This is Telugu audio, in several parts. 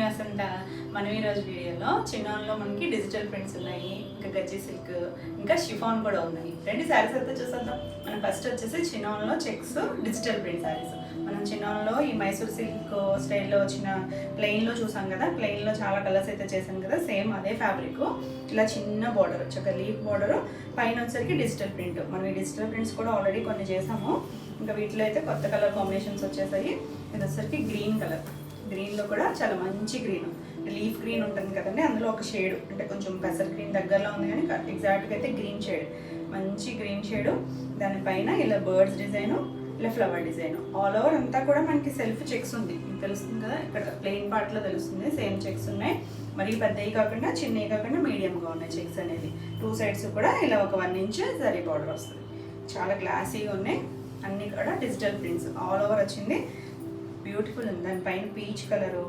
వసంత. మనం ఈరోజు వీడియోలో చిన్నాన్లో మనకి డిజిటల్ ప్రింట్స్ ఉన్నాయి, ఇంకా గజ్జి సిల్క్, ఇంకా షిఫాన్ కూడా ఉన్నాయి. రెండు శారీస్ అయితే చూసేద్దాం. మనం ఫస్ట్ వచ్చేసి చిన్నాన్లో చెక్స్ డిజిటల్ ప్రింట్ శారీస్. మనం చిన్నాన్లో ఈ మైసూర్ సిల్క్ స్టైల్లో వచ్చిన ప్లెయిన్లో చూసాం కదా, ప్లెయిన్లో చాలా కలర్స్ అయితే చేసాం కదా, సేమ్ అదే ఫ్యాబ్రిక్. ఇలా చిన్న బార్డర్ వచ్చి ఒక లీఫ్ బార్డర్, పైన వచ్చేసరికి డిజిటల్ ప్రింట్. మనం ఈ డిజిటల్ ప్రింట్స్ కూడా ఆల్రెడీ కొన్ని చేసాము. ఇంకా వీటిలో అయితే కొత్త కలర్ కాంబినేషన్స్ వచ్చేసాయి. ఇది వచ్చేసరికి గ్రీన్ కలర్, గ్రీన్లో కూడా చాలా మంచి గ్రీన్, లీఫ్ గ్రీన్ ఉంటుంది కదండి, అందులో ఒక షేడ్ అంటే కొంచెం పెసర్ గ్రీన్ దగ్గరలో ఉంది కానీ ఎగ్జాక్ట్గా అయితే గ్రీన్ షేడ్, మంచి గ్రీన్ షేడు. దానిపైన ఇలా బర్డ్స్ డిజైను, ఇలా ఫ్లవర్ డిజైన్. ఆల్ ఓవర్ అంతా కూడా మనకి సెల్ఫ్ చెక్స్ ఉంది, తెలుస్తుంది కదా, ఇక్కడ ప్లెయిన్ పార్ట్లో తెలుస్తుంది. సేమ్ చెక్స్ ఉన్నాయి, మరీ పెద్దవి కాకుండా చిన్నవి కాకుండా మీడియంగా ఉన్నాయి చెక్స్ అనేది. టూ సైడ్స్ కూడా ఇలా ఒక 1 ఇంచ్ జరీ బార్డర్ వస్తుంది. చాలా క్లాసీగా ఉన్నాయి, అన్నీ కూడా డిజిటల్ ప్రింట్స్ ఆల్ ఓవర్ వచ్చింది. బ్యూటిఫుల్ ఉంది. దానిపైన పీచ్ కలరు,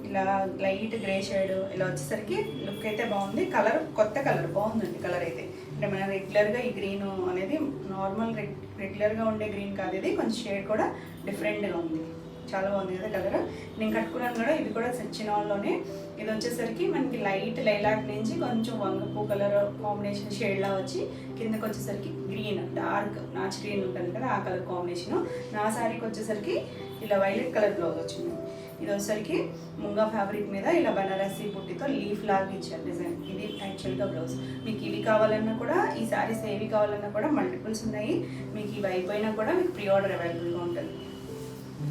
ఇలా లైట్ గ్రే షేడ్, ఇలా వచ్చేసరికి లుక్ అయితే బాగుంది. కలర్ కొత్త కలర్ బాగుందండి. కలర్ అయితే అంటే మనం రెగ్యులర్గా ఈ గ్రీన్ అనేది నార్మల్ రెగ్యులర్గా ఉండే గ్రీన్ కాదు, ఇది కొంచెం షేడ్ కూడా డిఫరెంట్గా ఉంది. చాలా బాగుంది కదా కలర్. నేను కట్టుకున్నాను కూడా, ఇది కూడా చిన్నాన్లోనే. ఇది వచ్చేసరికి మనకి లైట్ లైలాక్ నుంచి కొంచెం వంగపూ కలర్ కాంబినేషన్ షేడ్లా వచ్చి కిందకి వచ్చేసరికి గ్రీన్, డార్క్ నాచ్ గ్రీన్ ఉంటుంది కదా, ఆ కలర్ కాంబినేషను. నా శారీకి వచ్చేసరికి ఇలా వైలెట్ కలర్ బ్లౌజ్ వచ్చింది. ఇది వచ్చేసరికి ముంగా ఫ్యాబ్రిక్ మీద ఇలా బనారసి బుట్టితో లీఫ్ లాగా ఇచ్చారు డిజైన్. ఇది యాక్చువల్గా బ్లౌజ్. మీకు ఇవి కావాలన్నా కూడా, ఈ శారీస్ ఏవి కావాలన్నా కూడా మల్టిపుల్స్ ఉన్నాయి. మీకు ఇవి అయిపోయినా కూడా మీకు ప్రీ ఆర్డర్ అవైలబుల్గా ఉంటుంది.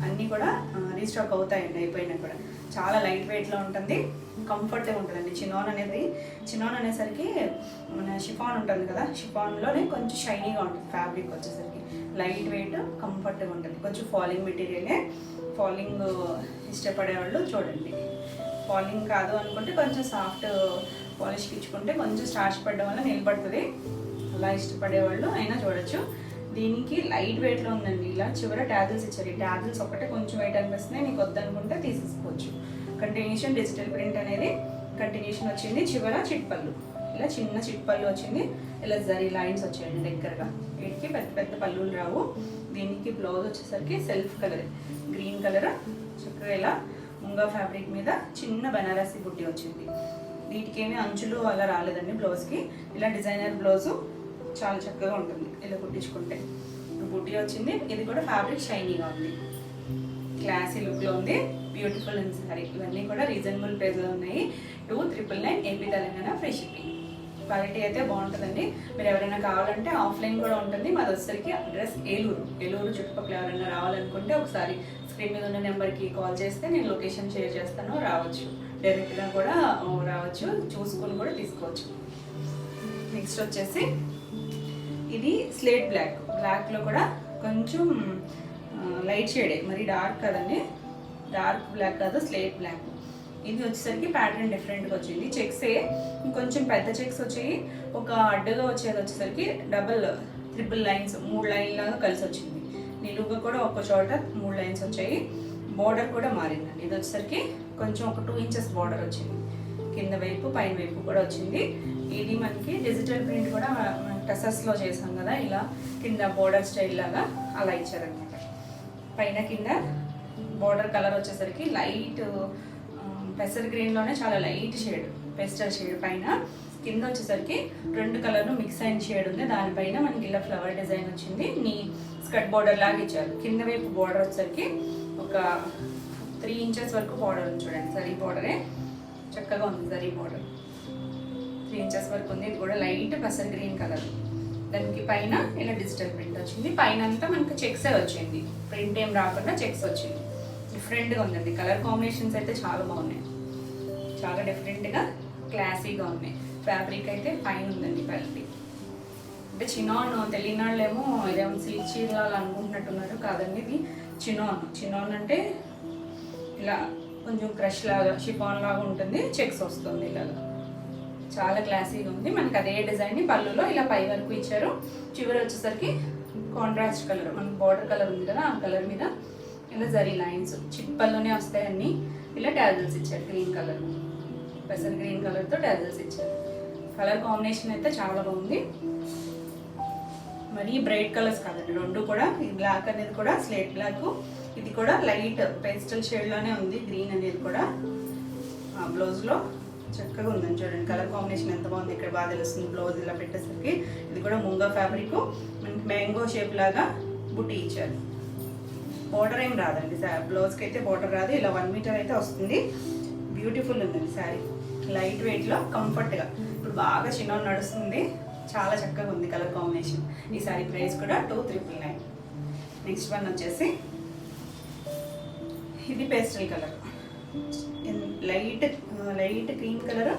అన్నీ కూడా రీస్టాక్ అవుతాయండి అయిపోయినా కూడా. చాలా లైట్ వెయిట్లో ఉంటుంది, కంఫర్ట్గా ఉంటుందండి. చినాన్ అనేసరికి మన షిఫాన్ ఉంటుంది కదా, షిఫాన్లోనే కొంచెం షైనీగా ఉంటుంది ఫ్యాబ్రిక్ వచ్చేసరికి. లైట్ వెయిట్, కంఫర్ట్గా ఉంటుంది. కొంచెం ఫాలింగ్ మెటీరియలే. ఫాలింగ్ ఇష్టపడేవాళ్ళు చూడండి, ఫాలింగ్ కాదు అనుకుంటే కొంచెం సాఫ్ట్ పాలిష్కి ఇచ్చుకుంటే కొంచెం స్టార్చ్ పడడం వల్ల నిలబడుతుంది. అలా ఇష్టపడేవాళ్ళు అయినా చూడొచ్చు. దీనికి లైట్ వెయిట్లో ఉందండి. ఇలా చివర ట్యాజిల్స్ ఇచ్చారు. ఈ ట్యాజిల్స్ ఒకటే కొంచెం వెయిట్ అనిపిస్తున్నాయి, నీకు వద్దనుకుంటే తీసేసుకోవచ్చు. కంటిన్యూషన్ డిజిటల్ ప్రింట్ అనేది కంటిన్యూషన్ వచ్చింది. చివర చిట్పళ్ళు, ఇలా చిన్న చిట్పళ్ళు వచ్చింది. ఇలా జరీ లైన్స్ వచ్చాయండి దగ్గరగా. వీటికి పెద్ద పెద్ద పళ్ళులు రావు. దీనికి బ్లౌజ్ వచ్చేసరికి సెల్ఫ్ కలర్, గ్రీన్ కలర్, చక్కగా ఇలా ముంగా ఫ్యాబ్రిక్ మీద చిన్న బనారసి బుట్టి వచ్చింది. వీటికేమీ అంచులు అలా రాలేదండి బ్లౌజ్కి. ఇలా డిజైనర్ బ్లౌజు చాలా చక్కగా ఉంటుంది ఇలా కుట్టించుకుంటే. బుట్టి వచ్చింది. ఇది కూడా ఫ్యాబ్రిక్ షైనీగా ఉంది, క్లాసీ లుక్లో ఉంది. బ్యూటిఫుల్ ఉంది సారీ. ఇవన్నీ కూడా రీజనబుల్ ప్రైస్లో ఉన్నాయి. 2999 AP Telangana free shipping. Quality అయితే బాగుంటుందండి. మీరు ఎవరైనా కావాలంటే ఆఫ్లైన్ కూడా ఉంటుంది. మాది వచ్చేసరికి అడ్రస్ ఏలూరు చుట్టుపక్కల ఎవరైనా రావాలనుకుంటే ఒకసారి స్క్రీన్ మీద ఉన్న నెంబర్కి కాల్ చేస్తే నేను లొకేషన్ షేర్ చేస్తాను. రావచ్చు, డైరెక్ట్గా కూడా రావచ్చు, చూసుకొని కూడా తీసుకోవచ్చు. నెక్స్ట్ వచ్చేసి ఇది స్లేట్ బ్లాక్లో కూడా కొంచెం లైట్ షేడే, మరి డార్క్ కదండి, డార్క్ బ్లాక్ కాదు, స్లేట్ బ్లాక్. ఇది వచ్చేసరికి ప్యాటర్న్ డిఫరెంట్గా వచ్చింది. చెక్సే ఇంకొంచెం పెద్ద చెక్స్ వచ్చాయి. ఒక అడ్డుగా వచ్చేది వచ్చేసరికి ట్రిపుల్ లైన్స్, 3 లైన్లాగా కలిసి వచ్చింది. నిలువుగా కూడా ఒక చోట 3 లైన్స్ వచ్చాయి. బార్డర్ కూడా మారిందండి. ఇది వచ్చేసరికి కొంచెం ఒక 2 ఇంచెస్ బార్డర్ వచ్చింది. కింద వైపు పైన వైపు కూడా వచ్చింది. ఇది మనకి డిజిటల్ ప్రింట్ కూడా టసర్స్లో చేసాం కదా, ఇలా కింద బార్డర్ స్టైల్ లాగా అలా ఇచ్చారనమాట. పైన కింద బార్డర్ కలర్ వచ్చేసరికి లైట్ పెసర్ గ్రీన్లోనే చాలా లైట్ షేడ్, పెస్టల్ షేడ్. పైన కింద వచ్చేసరికి 2 కలర్లు మిక్స్ అయిన షేడ్ ఉంది. దానిపైన మనకి ఇలా ఫ్లవర్ డిజైన్ వచ్చింది. స్కర్ట్ బార్డర్ లాగా ఇచ్చారు. కింద వైపు బార్డర్ వచ్చేసరికి ఒక 3 ఇంచెస్ వరకు బార్డర్ ఉంది చూడండి. జరీ బార్డరే చక్కగా ఉంది. జరీ బార్డర్ 3 ఇంచెస్ వరకు ఉంది. ఇది కూడా లైట్ పెసర్ గ్రీన్ కలర్. దానికి పైన ఇలా డిజిటల్ ప్రింట్ వచ్చింది. పైన అంతా మనకి చెక్సే వచ్చింది, ప్రింట్ ఏం రాకుండా చెక్స్ వచ్చింది. డిఫరెంట్గా ఉందండి. కలర్ కాంబినేషన్స్ అయితే చాలా బాగున్నాయి, చాలా డిఫరెంట్గా క్లాసీగా ఉన్నాయి. ఫ్యాబ్రిక్ అయితే ఫైన్ ఉందండి క్వాలిటీ. అంటే చినాన్ తెలియని వాళ్ళేమో ఇదేమో సిల్క్ చీరలు అనుకుంటున్నట్టున్నారు. కాదండి, ఇది చినాన్ అంటే ఇలా కొంచెం క్రష్ లాగా షిఫాన్ లాగా ఉంటుంది, చెక్స్ వస్తుంది ఇలాగా. చాలా క్లాసీగా ఉంది. మనకి అదే డిజైన్ని పళ్ళులో ఇలా పై వరకు ఇచ్చారు. చివరి వచ్చేసరికి కాంట్రాస్ట్ కలర్, మనకి బార్డర్ కలర్ ఉంది కదా, ఆ కలర్ మీద ఇలా జరీ లైన్స్ చిట్పల్లోనే వస్తాయి అన్నీ. ఇలా టాజిల్స్ ఇచ్చారు. గ్రీన్ కలర్, పెసర్ గ్రీన్ కలర్తో టాజిల్స్ ఇచ్చారు. కలర్ కాంబినేషన్ అయితే చాలా బాగుంది. మరీ బ్రైట్ కలర్స్ కాదండి, 2 కూడా. ఈ బ్లాక్ అనేది కూడా స్లేట్ బ్లాక్, ఇది కూడా లైట్ పేస్టల్ షేడ్లోనే ఉంది. గ్రీన్ అనేది కూడా బ్లౌజ్లో చక్కగా ఉందని చూడండి, కలర్ కాంబినేషన్ ఎంత బాగుంది. ఇక్కడ బాగా తెలుస్తుంది బ్లౌజ్ ఇలా పెట్టేసరికి. ఇది కూడా ముంగా ఫ్యాబ్రిక్, మనకి మ్యాంగో షేప్ లాగా బుట్టి ఇచ్చారు. బోర్డర్ ఏం రాదండి బ్లౌజ్కి అయితే, బోర్డర్ రాదు. ఇలా 1 మీటర్ అయితే వస్తుంది. బ్యూటిఫుల్ ఉందండి శారీ, లైట్ వెయిట్లో కంఫర్ట్గా. ఇప్పుడు బాగా చిన్న నడుస్తుంది, చాలా చక్కగా ఉంది కలర్ కాంబినేషన్. ఈ శారీ ప్రైస్ కూడా 2,999. నెక్స్ట్ వన్ వచ్చేసి ఇది pastel colour, light cream colour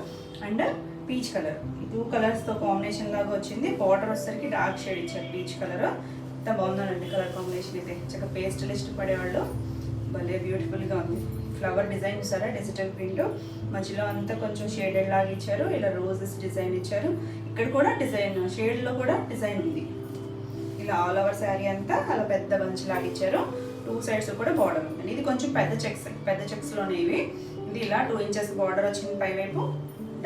and peach colour, ఈ 2 కలర్స్తో కాంబినేషన్ లాగా వచ్చింది. బార్డర్ వచ్చేసరికి డార్క్ షేడ్ ఇచ్చారు, పీచ్ కలర్. ఎంత బాగుందండి కలర్ కాంబినేషన్ అయితే. చక్కగా పేస్టల్ ఇష్టపడేవాళ్ళు భలే బ్యూటిఫుల్గా ఉంది. ఫ్లవర్ డిజైన్ చూసారా, డిజిటల్ ప్రింట్, మధ్యలో అంతా కొంచెం షేడెడ్ లాగా ఇచ్చారు. ఇలా రోజెస్ డిజైన్ ఇచ్చారు. ఇక్కడ కూడా డిజైన్, షేడ్లో కూడా డిజైన్ ఉంది. ఇలా ఆల్ ఓవర్ శారీ అంతా అలా పెద్ద బంచ్ లాగా ఇచ్చారు. 2 సైడ్స్ కూడా బార్డర్ ఉంది. ఇది కొంచెం పెద్ద చెక్స్లోనే ఇవి. ఇది ఇలా 2 ఇంచెస్ బార్డర్ వచ్చింది. పైవైపు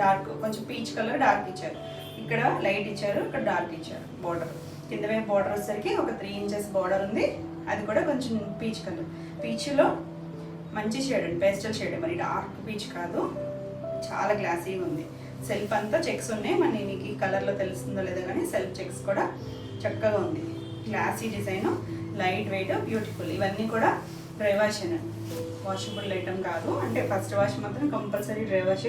డార్క్, కొంచెం పీచ్ కలర్ డార్క్ ఇచ్చారు. ఇక్కడ లైట్ ఇచ్చారు, ఇక్కడ డార్క్ ఇచ్చారు బార్డర్. కింద వైపు బార్డర్ వచ్చేసరికి ఒక 3 ఇంచెస్ బార్డర్ ఉంది. అది కూడా కొంచెం పీచ్ కలర్, పీచ్లో మంచి షేడ్ అండి, పేస్టల్ షేడ్, మరి డార్క్ పీచ్ కాదు. చాలా క్లాసీగా ఉంది. సెల్ఫ్ అంతా చెక్స్ ఉన్నాయి. మన మీకు ఈ కలర్లో తెలుస్తుందో లేదో కానీ సెల్ఫ్ చెక్స్ కూడా చక్కగా ఉంది. Classy design, light weight, beautiful. ఇవన్నీ కూడా డ్రై వాష్ అండి, వాషబుల్ ఐటమ్ కాదు. అంటే ఫస్ట్ వాష్ మాత్రం కంపల్సరీ డ్రై వాష్.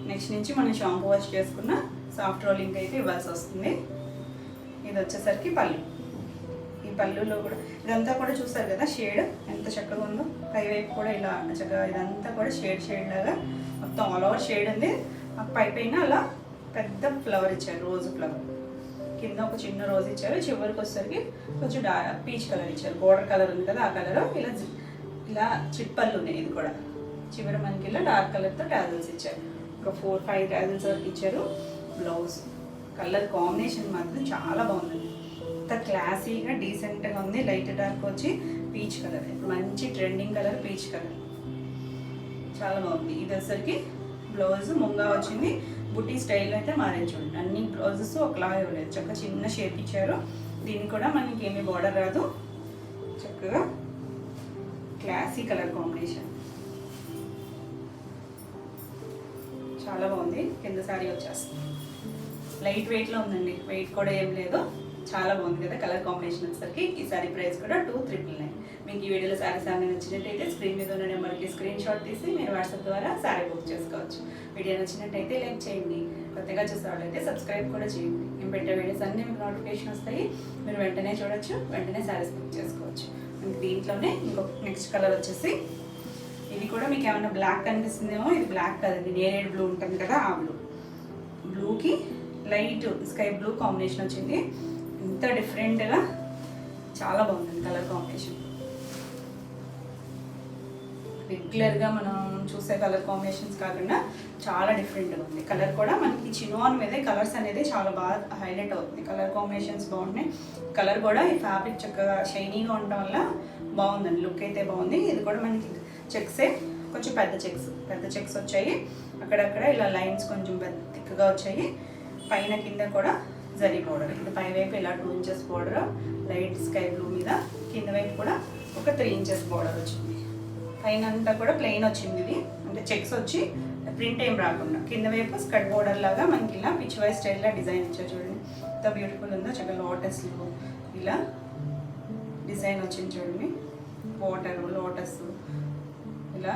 నెక్స్ట్ నుంచి మనం షాంపూ వాష్ చేసుకున్న సాఫ్ట్ రోలింగ్ అయితే ఇవ్వాల్సి వస్తుంది. ఇది వచ్చేసరికి పళ్ళు. ఈ పళ్ళులో కూడా ఇదంతా కూడా చూసారు కదా షేడ్ ఎంత చక్కగా ఉందో. పైవైపు కూడా ఇలా చక్కగా ఇదంతా కూడా షేడ్ లాగా మొత్తం ఆల్ ఓవర్ షేడ్ ఉంది. పైన అలా పెద్ద ఫ్లవర్ ఇచ్చారు, రోజు ఫ్లవర్. కింద ఒక చిన్న రోజ్ ఇచ్చారు. చివరికి వచ్చేసరికి కొంచెం పీచ్ కలర్ ఇచ్చారు. బోర్డర్ కలర్ ఉంది కదా ఆ కలర్. ఇలా చిట్పళ్ళు ఉన్నాయి. ఇది కూడా చివరి మనకి ఇలా డార్క్ కలర్తో టాజిల్స్ ఇచ్చారు. ఒక 4-5 టాజిల్స్ వరకు ఇచ్చారు. బ్లౌజ్ కలర్ కాంబినేషన్ మాత్రం చాలా బాగుందండి. అంత క్లాసీగా డీసెంట్గా ఉంది. లైట్ డార్క్ వచ్చి పీచ్ కలర్, ఇప్పుడు మంచి ట్రెండింగ్ కలర్ పీచ్ కలర్, చాలా బాగుంది. ఇది వచ్చేసరికి బ్లౌజ్ ముంగా వచ్చింది. బుట్టి స్టైల్ అయితే మారేది చూడండి. అన్ని బ్లౌజెస్ ఒకలాగా ఇవ్వలేదు, చక్కగా చిన్న షేప్ ఇచ్చారు. దీనికి కూడా మనకి ఏమీ బార్డర్ రాదు. చక్కగా క్లాసీ కలర్ కాంబినేషన్, చాలా బాగుంది. కింద శారీ వచ్చేస్తుంది. లైట్ వెయిట్లో ఉందండి, వెయిట్ కూడా ఏం లేదు. చాలా బాగుంది కదా కలర్ కాంబినేషన్ వచ్చేసరికి. ఈ శారీ ప్రైస్ కూడా 2,999. మీకు ఈ వీడియోలో శారీస్ అన్నీ నచ్చినట్టయితే స్క్రీన్ మీద ఉన్న నెంబర్కి స్క్రీన్ షాట్ తీసి మీరు వాట్సాప్ ద్వారా శారీ బుక్ చేసుకోవచ్చు. వీడియో నచ్చినట్టయితే లైక్ చేయండి. కొత్తగా చూసేవాళ్ళైతే సబ్స్క్రైబ్ కూడా చేయండి. నేను పెట్టే వీడియోస్ అన్నీ మీకు నోటిఫికేషన్ వస్తాయి. మీరు వెంటనే చూడొచ్చు, వెంటనే శారీస్ బుక్ చేసుకోవచ్చు. మీకు దీంట్లోనే ఇంకొక నెక్స్ట్ కలర్ వచ్చేసి, ఇది కూడా మీకు ఏమైనా బ్లాక్ కనిపిస్తుందేమో. ఇది బ్లాక్ కదండి, నేరేడ్ బ్లూ ఉంటుంది కదా ఆ బ్లూకి లైట్ స్కై బ్లూ కాంబినేషన్ వచ్చింది. ఇంత డిఫరెంట్గా చాలా బాగుంది కలర్ కాంబినేషన్. రెగ్యులర్గా మనం చూసే కలర్ కాంబినేషన్స్ కాకుండా చాలా డిఫరెంట్గా ఉంది. కలర్ కూడా మనకి చినోన్ మీదే కలర్స్ అనేది చాలా బాగా హైలైట్ అవుతుంది. కలర్ కాంబినేషన్స్ బాగున్నాయి. కలర్ కూడా ఈ ఫ్యాబ్రిక్ చక్కగా షైనీగా ఉండటం వల్ల బాగుందండి, లుక్ అయితే బాగుంది. ఇది కూడా మనకి చెక్సే, కొంచెం పెద్ద చెక్స్ వచ్చాయి. అక్కడక్కడ ఇలా లైన్స్ కొంచెం థిక్గా వచ్చాయి. పైన కింద కూడా జరీ బోర్డర్. ఇది పై వైపు ఇలా 2 inches border light sky blue మీద, కింద వైపు కూడా ఒక 3 ఇంచెస్ బోర్డర్ వచ్చింది. పైన అంతా కూడా ప్లెయిన్ వచ్చింది. ఇది అంటే చెక్స్ వచ్చి ప్రింట్ ఏం రాకుండా కింద వైపు స్కర్ట్ బోర్డర్ లాగా మనకి ఇలా పిచ్ వైజ్ స్టైల్లో డిజైన్ ఇచ్చారు. చూడండి ఎంత బ్యూటిఫుల్ ఉందో. చక్కగా లోటస్లు ఇలా డిజైన్ వచ్చింది చూడండి. వాటర్, లోటస్, ఇలా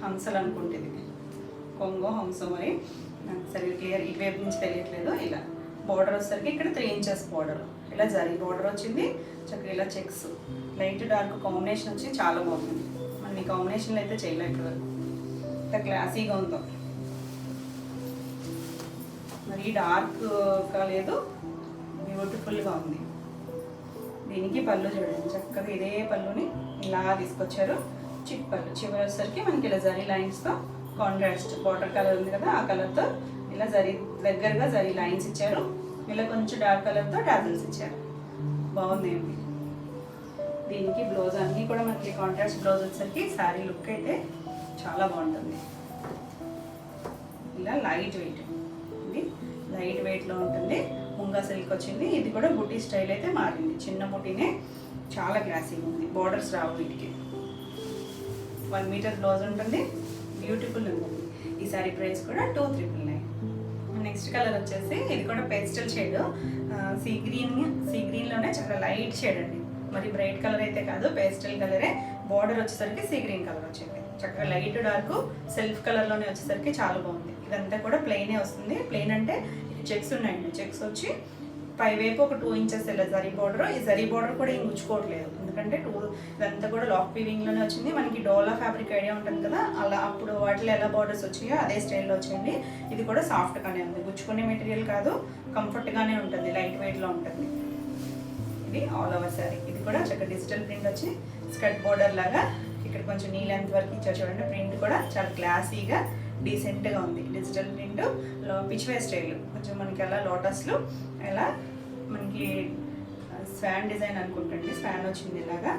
హంసలు అనుకుంటుంది, కొంగో హంస, మరి నాకు సరిగ్గా క్లియర్ ఇటువైపు నుంచి తెలియట్లేదు. ఇలా బోర్డర్ వచ్చేసరికి ఇక్కడ 3 ఇంచెస్ బోర్డర్, ఇలా జరీ బోర్డర్ వచ్చింది. చక్కగా ఇలా చెక్స్, లైట్ డార్క్ కాంబినేషన్ వచ్చి చాలా బాగుంది. మన ఈ కాంబినేషన్లో అయితే చేయలేదు ఇక్కడ వరకు. ఇంత క్లాసీగా ఉందో, మరి డార్క్గా లేదు, బ్యూటిఫుల్గా ఉంది. దీనికి పళ్ళు చూడండి, చక్కగా ఇదే పళ్ళుని ఇలా తీసుకొచ్చారు. చిట్ పళ్ళు చివరి వచ్చేసరికి మనకి ఇలా జరీ లైన్స్తో కాంట్రాస్ట్ వాటర్ కలర్ ఉంది కదా ఆ కలర్తో ఇలా జరీ దగ్గరగా జరీ లైన్స్ ఇచ్చారు. ఇలా కొంచెం డార్క్ కలర్తో టాజిల్స్ ఇచ్చారు. బాగుంది అండి. దీనికి బ్లౌజ్ అన్నీ కూడా మనకి కాంట్రాస్ట్ బ్లౌజ్ వచ్చేసరికి శారీ లుక్ అయితే చాలా బాగుంటుంది. ఇలా లైట్ వెయిట్, ఇది లైట్ వెయిట్లో ఉంటుంది. ముంగా సిల్క్ వచ్చింది. ఇది కూడా బుటీ స్టైల్ అయితే మారింది. చిన్న బుటీనే, చాలా క్లాసీగా ఉంది. బార్డర్స్ రావు వీటికి. 1 మీటర్ బ్లౌజ్ ఉంటుంది. బ్యూటిఫుల్ ఉంటుంది. ఈ సారీ ప్రైస్ కూడా 2399. నెక్స్ట్ కలర్ వచ్చేసి ఇది కూడా పేస్టల్ షేడ్, సీ గ్రీన్లోనే చాలా లైట్ షేడ్ అండి. మరి బ్రైట్ కలర్ అయితే కాదు, పేస్టల్ కలరే. బార్డర్ వచ్చేసరికి సీ గ్రీన్ కలర్ వచ్చింది. చక్కగా లైట్ డార్క్ సెల్ఫ్ కలర్లోనే వచ్చేసరికి చాలా బాగుంది. ఇదంతా కూడా ప్లెయినే వస్తుంది. ప్లెయిన్ అంటే చెక్స్ ఉన్నాయండి. చెక్స్ వచ్చి పైవైపు ఒక 2 ఇంచెస్ ఇలా జరీ బార్డర్. ఈ జరీ బార్డర్ కూడా ఏం గుచ్చుకోవట్లేదు, ఎందుకంటే ఇదంతా కూడా లాక్ వీవింగ్లోనే వచ్చింది. మనకి డోలా ఫ్యాబ్రిక్ ఐడియా ఉంటుంది కదా, అలా అప్పుడు వాటిలో ఎలా బార్డర్స్ వచ్చాయో అదే స్టైల్లో వచ్చింది. ఇది కూడా సాఫ్ట్గానే ఉంది, గుచ్చుకునే మెటీరియల్ కాదు, కంఫర్ట్గానే ఉంటుంది, లైట్ వెయిట్లో ఉంటుంది. ఇది ఆల్ ఓవర్ శారీ. ఇది కూడా చక్కగా డిజిటల్ ప్రింట్ వచ్చి స్కర్ట్ బార్డర్ లాగా ఇక్కడ కొంచెం నీ లెంత్ వరకు ఇచ్చారు చూడండి. ప్రింట్ కూడా చాలా క్లాసీగా డీసెంట్గా ఉంది. డిజిటల్ ప్రింట్ పిచ్వే స్టైల్, కొంచెం మనకి ఎలా లోటస్లో ఎలా మనకి స్వాన్ డిజైన్ అనుకుంటండి, స్వాన్ వచ్చింది ఇలాగా,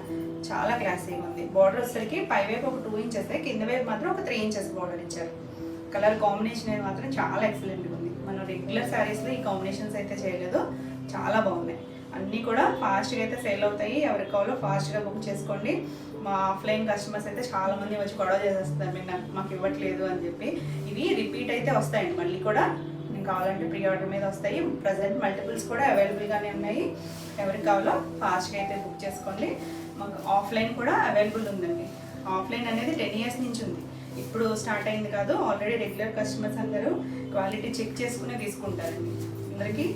చాలా క్లాసీగా ఉంది. బార్డర్ వచ్చేసరికి పైవైపు ఒక 2 ఇంచెస్, కింద వైపు మాత్రం ఒక 3 ఇంచెస్ బార్డర్ ఇచ్చారు. కలర్ కాంబినేషన్ అనేది మాత్రం చాలా ఎక్సలెంట్గా ఉంది. మనం రెగ్యులర్ శారీస్లో ఈ కాంబినేషన్స్ అయితే చేయలేదు, చాలా బాగున్నాయి. అన్నీ కూడా ఫాస్ట్గా అయితే సేల్ అవుతాయి. ఎవరికి కావాలో ఫాస్ట్గా బుక్ చేసుకోండి. మా ఆఫ్లైన్ కస్టమర్స్ అయితే చాలామంది వచ్చి గొడవ చేసేస్తారు, మీరు మాకు ఇవ్వట్లేదు అని చెప్పి. ఇవి రిపీట్ అయితే వస్తాయండి, మళ్ళీ కూడా నేను కావాలంటే ప్రీ ఆర్డర్ మీద వస్తాయి. ప్రజెంట్ మల్టిపుల్స్ కూడా అవైలబుల్గానే ఉన్నాయి. ఎవరికి కావాలో ఫాస్ట్గా అయితే బుక్ చేసుకోండి. మాకు ఆఫ్లైన్ కూడా అవైలబుల్ ఉందండి. ఆఫ్లైన్ అనేది 10 ఇయర్స్ నుంచి ఉంది, ఇప్పుడు స్టార్ట్ అయింది కాదు. ఆల్రెడీ రెగ్యులర్ కస్టమర్స్ అందరూ క్వాలిటీ చెక్ చేసుకునే తీసుకుంటారండి. అందరికీ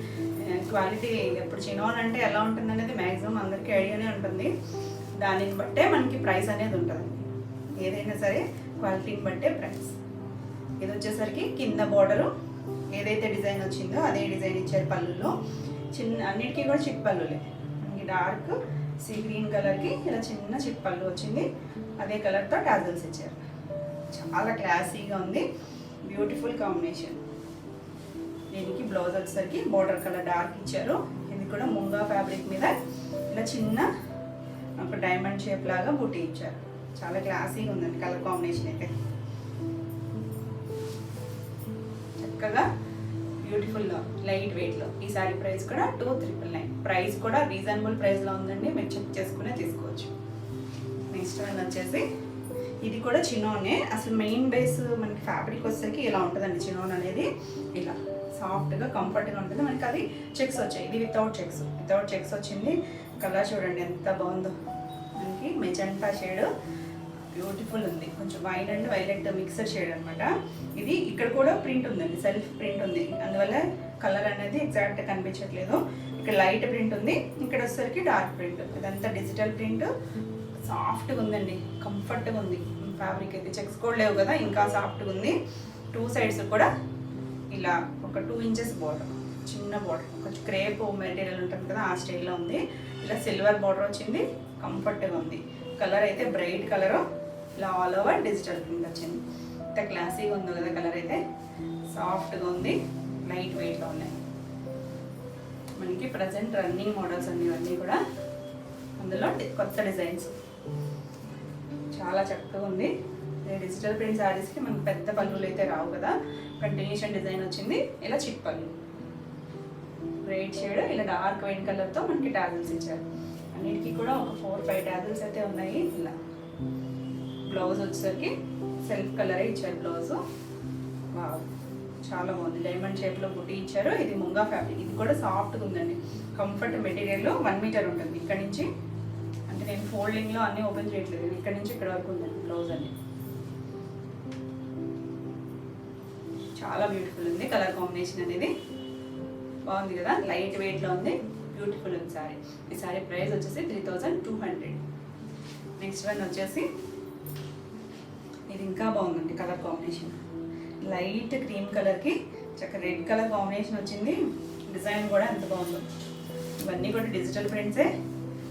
క్వాలిటీ ఎప్పుడు చిన్నోన్ అంటే ఎలా ఉంటుంది అనేది మ్యాక్సిమం అందరికీ ఐడియానే ఉంటుంది. దానిని బట్టే మనకి ప్రైస్ అనేది ఉంటుంది. ఏదైనా సరే క్వాలిటీని బట్టే ప్రైస్. ఇది వచ్చేసరికి కింద బార్డరు ఏదైతే డిజైన్ వచ్చిందో అదే డిజైన్ ఇచ్చారు. పళ్ళులో చిన్న అన్నిటికీ కూడా చిప్ పళ్ళులే. మనకి డార్క్ సీ గ్రీన్ కలర్కి ఇలా చిన్న చిప్ పళ్ళు వచ్చింది. అదే కలర్తో టాజల్స్ ఇచ్చారు. చాలా క్లాసీగా ఉంది, బ్యూటిఫుల్ కాంబినేషన్. దీనికి బ్లౌజ్ వచ్చేసరికి బార్డర్ కలర్ డార్క్ ఇచ్చారు. ఇది కూడా ముంగా ఫ్యాబ్రిక్ మీద ఇలా చిన్న ఒక డైమండ్ షేప్ లాగా బూటీ ఇచ్చారు. చాలా క్లాసీగా ఉందండి కలర్ కాంబినేషన్ అయితే, చక్కగా బ్యూటిఫుల్గా లైట్ వెయిట్లో. ఈ సారీ ప్రైస్ కూడా 2399. ప్రైస్ కూడా రీజనబుల్ ప్రైస్లో ఉందండి, మీరు చెక్ చేసుకునే తీసుకోవచ్చు. నెక్స్ట్ వన్ వచ్చేసి ఇది కూడా చినోనే. అసలు మెయిన్ బేస్ మనకి ఫ్యాబ్రిక్ వచ్చేసరికి ఇలా ఉంటుందండి. చినోన్ అనేది ఇలా సాఫ్ట్గా కంఫర్ట్గా ఉంటుంది. మనకి అది చెక్స్ వచ్చాయి. ఇది వితౌట్ చెక్స్ వచ్చింది. కలర్ చూడండి ఎంత బాగుందో. మనకి మెజెంటా షేడ్ బ్యూటిఫుల్ ఉంది, కొంచెం white and violet mixer shade అనమాట. ఇది ఇక్కడ కూడా ప్రింట్ ఉందండి, సెల్ఫ్ ప్రింట్ ఉంది, అందువల్ల కలర్ అనేది ఎగ్జాక్ట్గా కనిపించట్లేదు. ఇక్కడ లైట్ ప్రింట్ ఉంది, ఇక్కడ వచ్చేసరికి డార్క్ ప్రింట్. ఇదంతా డిజిటల్ ప్రింట్, సాఫ్ట్గా ఉందండి, కంఫర్ట్గా ఉంది. ఫ్యాబ్రిక్ అయితే చెక్స్ కూడా లేవు కదా, ఇంకా సాఫ్ట్గా ఉంది. 2 సైడ్స్ కూడా ఇలా ఒక 2 ఇంచెస్ బార్డర్, చిన్న బార్డర్, కొంచెం క్రేప్ మెటీరియల్ ఉంటుంది కదా ఆ స్టైల్లో ఉంది. ఇలా సిల్వర్ బార్డర్ వచ్చింది, కంఫర్ట్గా ఉంది. కలర్ అయితే బ్రైట్ కలరు, ఇలా ఆల్ ఓవర్ డిజిటల్ ప్రింట్ వచ్చింది. ఇంత క్లాసీగా ఉంది కదా కలర్ అయితే, సాఫ్ట్గా ఉంది, లైట్ వెయిట్లో ఉన్నాయి. మనకి ప్రజెంట్ రన్నింగ్ మోడల్స్ అన్నీ ఇవన్నీ కూడా, అందులో కొత్త డిజైన్స్, చాలా చక్కగా ఉంది. డిజిటల్ ప్రింట్ శారీస్కి మనకు పెద్ద పళ్ళులు అయితే రావు కదా, కంటిన్యూషన్ డిజైన్ వచ్చింది. ఇలా చిట్ పళ్ళు, బ్రైట్ షేడ్, ఇలా డార్క్ వైట్ కలర్తో మనకి టాజిల్స్ ఇచ్చారు. అన్నిటికీ కూడా ఒక 4-5 టాజిల్స్ అయితే ఉన్నాయి. ఇలా బ్లౌజ్ వచ్చేసరికి సెల్ఫ్ కలరే ఇచ్చారు బ్లౌజు. చాలా బాగుంది, డైమండ్ షేప్లో బుటీ ఇచ్చారు. ఇది ముంగా ఫ్యాబ్రిక్, ఇది కూడా సాఫ్ట్గా ఉందండి. కంఫర్ట్ మెటీరియల్ 1 మీటర్ ఉంటుంది. ఇక్కడ నుంచి అంటే నేను ఫోల్డింగ్లో అన్నీ ఓపెన్ చేయట్లేదు, ఇక్కడ నుంచి ఇక్కడ వరకు ఉందండి బ్లౌజ్ అన్ని. చాలా బ్యూటిఫుల్ ఉంది కలర్ కాంబినేషన్ అనేది, బాగుంది కదా, లైట్ వెయిట్లో ఉంది, బ్యూటిఫుల్ ఉంది సారీ. ఈ సారీ ప్రైస్ వచ్చేసి 3200. నెక్స్ట్ వన్ వచ్చేసి ఇది ఇంకా బాగుందండి కలర్ కాంబినేషన్. లైట్ క్రీమ్ కలర్కి చక్కగా రెడ్ కలర్ కాంబినేషన్ వచ్చింది. డిజైన్ కూడా ఎంత బాగుందో. ఇవన్నీ కూడా డిజిటల్ ప్రింట్సే,